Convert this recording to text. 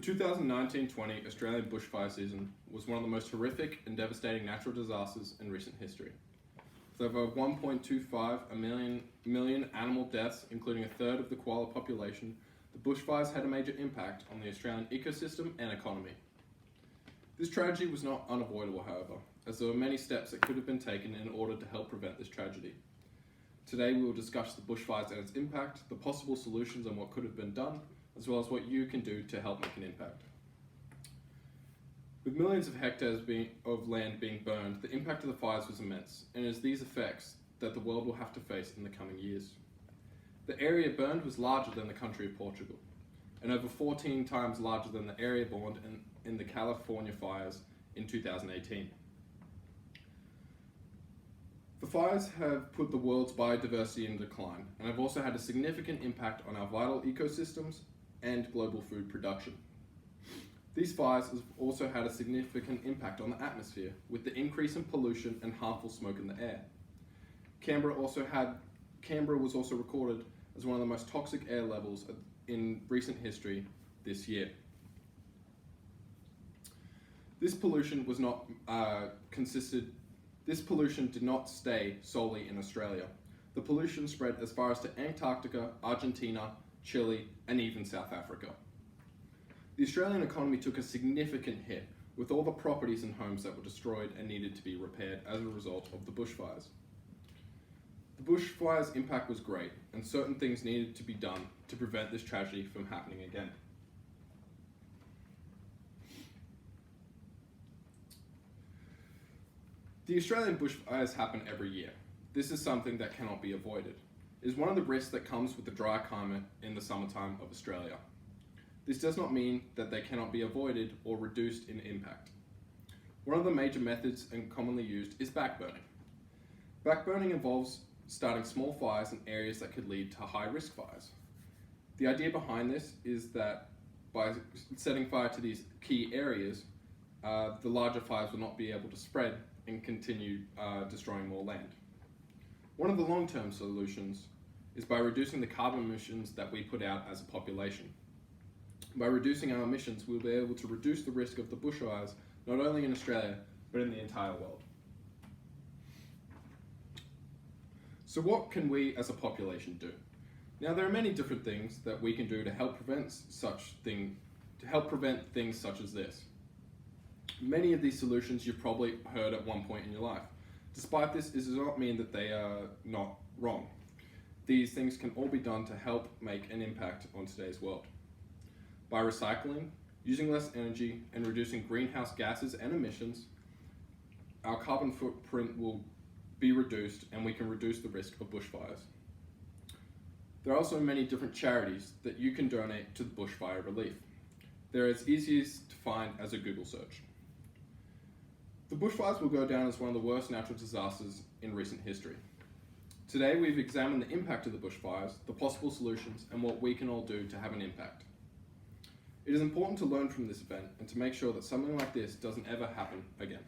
The 2019-20 Australian bushfire season was one of the most horrific and devastating natural disasters in recent history. With over 1.25 million animal deaths, including a third of the koala population, the bushfires had a major impact on the Australian ecosystem and economy. This tragedy was not unavoidable, however, as there were many steps that could have been taken in order to help prevent this tragedy. Today we will discuss the bushfires and its impact, the possible solutions and what could have been done, as well as what you can do to help make an impact. With millions of hectares of land being burned, the impact of the fires was immense, and it is these effects that the world will have to face in the coming years. The area burned was larger than the country of Portugal, and over 14 times larger than the area burned in the California fires in 2018. The fires have put the world's biodiversity in decline, and have also had a significant impact on our vital ecosystems and global food production. These fires have also had a significant impact on the atmosphere, with the increase in pollution and harmful smoke in the air. Canberra was also recorded as one of the most toxic air levels in recent history this year. This pollution did not stay solely in Australia. The pollution spread as far as to Antarctica, Argentina, Chile, and even South Africa. The Australian economy took a significant hit, with all the properties and homes that were destroyed and needed to be repaired as a result of the bushfires. The bushfires' impact was great, and certain things needed to be done to prevent this tragedy from happening again. The Australian bushfires happen every year. This is something that cannot be avoided. It is one of the risks that comes with the dry climate in the summertime of Australia. This does not mean that they cannot be avoided or reduced in impact. One of the major methods and commonly used is backburning. Backburning involves starting small fires in areas that could lead to high-risk fires. The idea behind this is that by setting fire to these key areas, the larger fires will not be able to spread and continue destroying more land. One of the long-term solutions is by reducing the carbon emissions that we put out as a population. By reducing our emissions, we'll be able to reduce the risk of the bushfires, not only in Australia, but in the entire world. So what can we as a population do? Now, there are many different things that we can do to help prevent things such as this. Many of these solutions you've probably heard at one point in your life. Despite this, it does not mean that they are not wrong. These things can all be done to help make an impact on today's world. By recycling, using less energy, and reducing greenhouse gases and emissions, our carbon footprint will be reduced and we can reduce the risk of bushfires. There are also many different charities that you can donate to the bushfire relief. They're as easy to find as a Google search. The bushfires will go down as one of the worst natural disasters in recent history. Today we've examined the impact of the bushfires, the possible solutions, and what we can all do to have an impact. It is important to learn from this event and to make sure that something like this doesn't ever happen again.